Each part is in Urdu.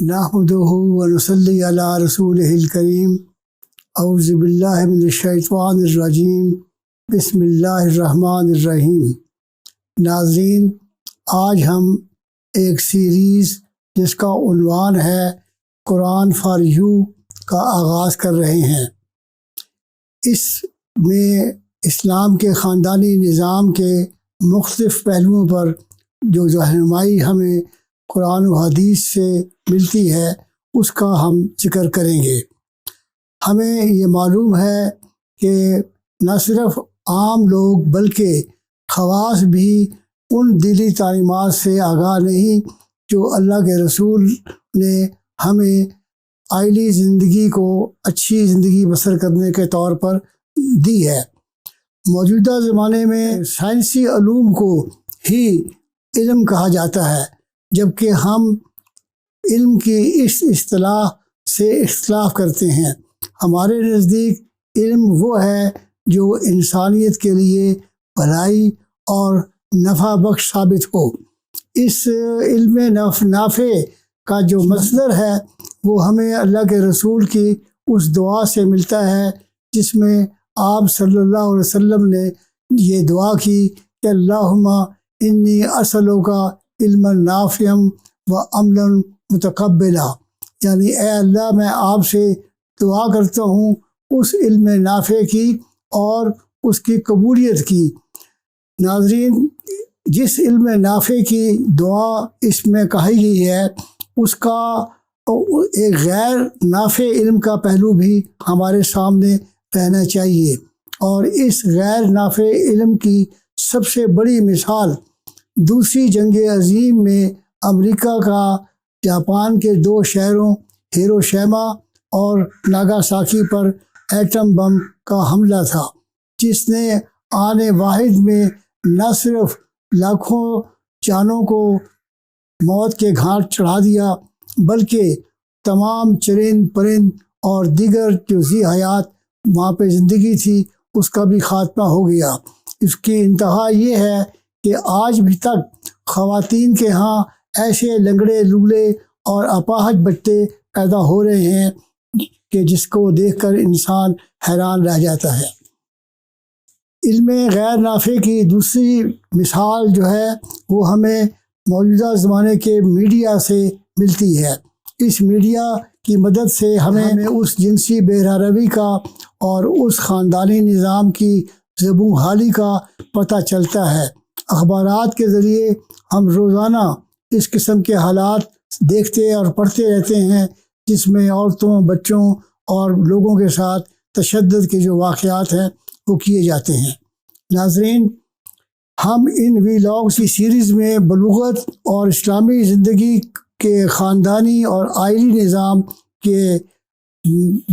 نحمدہ ونصلی علی رسولہ الکریم اعوذ باللہ من الشیطان الرجیم بسم اللہ الرحمن الرحیم۔ ناظرین، آج ہم ایک سیریز جس کا عنوان ہے قرآن فار یو کا آغاز کر رہے ہیں۔ اس میں اسلام کے خاندانی نظام کے مختلف پہلوؤں پر جو رہنمائی ہمیں قرآن و حدیث سے ملتی ہے اس کا ہم ذکر کریں گے۔ ہمیں یہ معلوم ہے کہ نہ صرف عام لوگ بلکہ خواص بھی ان دینی تعلیمات سے آگاہ نہیں جو اللہ کے رسول نے ہمیں آئلی زندگی کو اچھی زندگی بسر کرنے کے طور پر دی ہے۔ موجودہ زمانے میں سائنسی علوم کو ہی علم کہا جاتا ہے، جبکہ ہم علم کی اس اصطلاح سے اختلاف کرتے ہیں۔ ہمارے نزدیک علم وہ ہے جو انسانیت کے لیے بھلائی اور نفع بخش ثابت ہو۔ اس علم نافع کا جو مصدر ہے وہ ہمیں اللہ کے رسول کی اس دعا سے ملتا ہے جس میں آپ صلی اللہ علیہ وسلم نے یہ دعا کی کہ اللہم انی اسألک علما نافعا و عملا متقبلا، یعنی اے اللہ میں آپ سے دعا کرتا ہوں اس علم نافع کی اور اس کی قبولیت کی۔ ناظرین، جس علم نافع کی دعا اس میں کہی گئی ہے اس کا ایک غیر نافع علم کا پہلو بھی ہمارے سامنے رہنا چاہیے، اور اس غیر نافع علم کی سب سے بڑی مثال دوسری جنگ عظیم میں امریکہ کا جاپان کے 2 شہروں ہیروشیما اور ناگاساکی پر ایٹم بم کا حملہ تھا، جس نے آن واحد میں نہ صرف لاکھوں جانوں کو موت کے گھاٹ چڑھا دیا بلکہ تمام چرند پرند اور دیگر جو ذی حیات وہاں پہ زندگی تھی اس کا بھی خاتمہ ہو گیا۔ اس کی انتہا یہ ہے کہ آج بھی تک خواتین کے ہاں ایسے لنگڑے لولے اور اپاہج بچے پیدا ہو رہے ہیں کہ جس کو دیکھ کر انسان حیران رہ جاتا ہے۔ علم غیر نافع کی دوسری مثال جو ہے وہ ہمیں موجودہ زمانے کے میڈیا سے ملتی ہے۔ اس میڈیا کی مدد سے ہمیں اس جنسی بہرہ روی کا اور اس خاندانی نظام کی زبوں حالی کا پتہ چلتا ہے۔ اخبارات کے ذریعے ہم روزانہ اس قسم کے حالات دیکھتے اور پڑھتے رہتے ہیں جس میں عورتوں، بچوں اور لوگوں کے ساتھ تشدد کے جو واقعات ہیں وہ کیے جاتے ہیں۔ ناظرین، ہم ان ویلاگز کی سیریز میں بلوغت اور اسلامی زندگی کے خاندانی اور آئلی نظام کے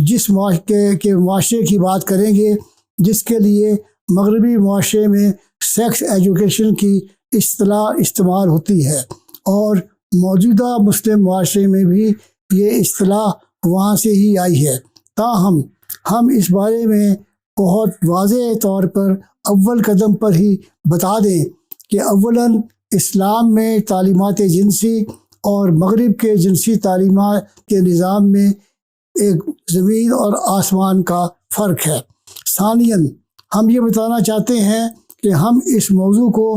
جس معاشرے کی بات کریں گے جس کے لیے مغربی معاشرے میں سیکس ایجوکیشن کی اصطلاح استعمال ہوتی ہے، اور موجودہ مسلم معاشرے میں بھی یہ اصطلاح وہاں سے ہی آئی ہے۔ تاہم ہم اس بارے میں بہت واضح طور پر اول قدم پر ہی بتا دیں کہ اولاً اسلام میں تعلیمات جنسی اور مغرب کے جنسی تعلیمات کے نظام میں ایک زمین اور آسمان کا فرق ہے۔ ثانیاً ہم یہ بتانا چاہتے ہیں کہ ہم اس موضوع کو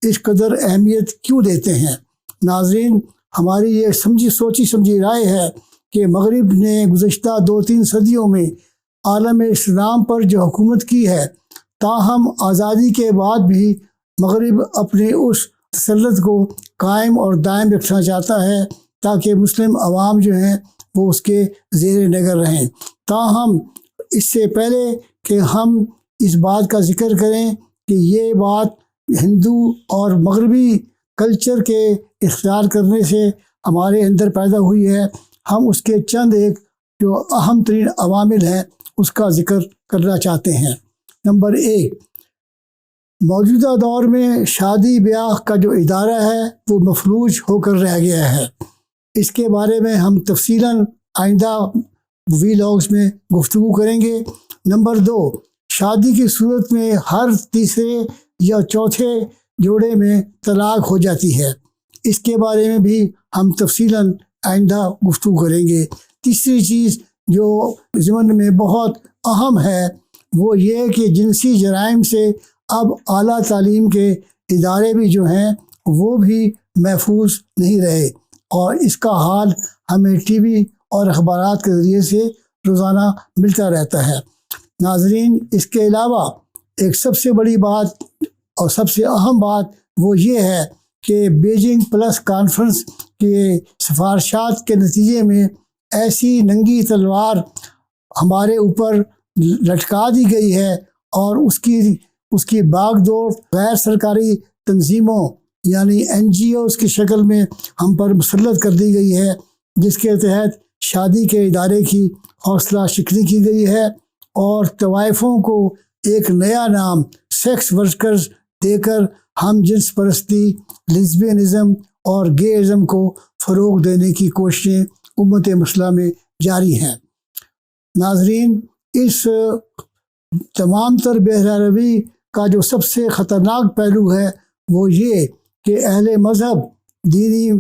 اس قدر اہمیت کیوں دیتے ہیں۔ ناظرین، ہماری یہ سوچی سمجھی رائے ہے کہ مغرب نے گزشتہ 2-3 صدیوں میں عالم اسلام پر جو حکومت کی ہے، تاہم آزادی کے بعد بھی مغرب اپنے اس تسلط کو قائم اور دائم رکھنا چاہتا ہے تاکہ مسلم عوام جو ہیں وہ اس کے زیر نظر رہیں۔ تاہم اس سے پہلے کہ ہم اس بات کا ذکر کریں کہ یہ بات ہندو اور مغربی کلچر کے اختیار کرنے سے ہمارے اندر پیدا ہوئی ہے، ہم اس کے چند ایک جو اہم ترین عوامل ہیں اس کا ذکر کرنا چاہتے ہیں۔ نمبر 1، موجودہ دور میں شادی بیاہ کا جو ادارہ ہے وہ مفلوج ہو کر رہ گیا ہے۔ اس کے بارے میں ہم تفصیلاً آئندہ ویلاگز میں گفتگو کریں گے۔ نمبر 2، شادی کی صورت میں ہر تیسرے یا چوتھے جوڑے میں طلاق ہو جاتی ہے۔ اس کے بارے میں بھی ہم تفصیلاً آئندہ گفتگو کریں گے۔ تیسری چیز جو ضمن میں بہت اہم ہے وہ یہ کہ جنسی جرائم سے اب اعلیٰ تعلیم کے ادارے بھی جو ہیں وہ بھی محفوظ نہیں رہے، اور اس کا حال ہمیں ٹی وی اور اخبارات کے ذریعے سے روزانہ ملتا رہتا ہے۔ ناظرین، اس کے علاوہ ایک سب سے بڑی بات اور سب سے اہم بات وہ یہ ہے کہ بیجنگ پلس کانفرنس کے سفارشات کے نتیجے میں ایسی ننگی تلوار ہمارے اوپر لٹکا دی گئی ہے، اور اس کی باغ دوڑ غیر سرکاری تنظیموں یعنی NGOs کی شکل میں ہم پر مسلط کر دی گئی ہے، جس کے تحت شادی کے ادارے کی حوصلہ شکنی کی گئی ہے، اور طوائفوں کو ایک نیا نام سیکس ورکرز دے کر ہم جنس پرستی، لیزبینزم اور گے ازم کو فروغ دینے کی کوششیں امت مسلمہ میں جاری ہیں۔ ناظرین، اس تمام تر بے روی کا جو سب سے خطرناک پہلو ہے وہ یہ کہ اہل مذہب، دینی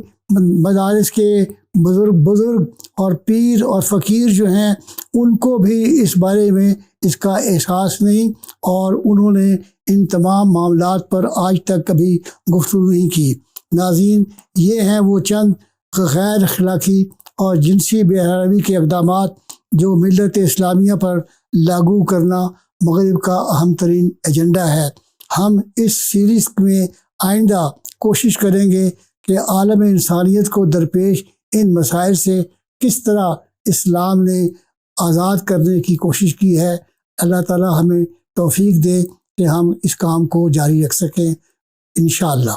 مدارس کے بزرگ اور پیر اور فقیر جو ہیں ان کو بھی اس بارے میں اس کا احساس نہیں، اور انہوں نے ان تمام معاملات پر آج تک کبھی گفتگو نہیں کی۔ ناظرین، یہ ہیں وہ چند غیر اخلاقی اور جنسی بے روی کے اقدامات جو ملت اسلامیہ پر لاگو کرنا مغرب کا اہم ترین ایجنڈا ہے۔ ہم اس سیریز میں آئندہ کوشش کریں گے کہ عالم انسانیت کو درپیش ان مسائل سے کس طرح اسلام نے آزاد کرنے کی کوشش کی ہے۔ اللہ تعالی ہمیں توفیق دے کہ ہم اس کام کو جاری رکھ سکیں انشاءاللہ۔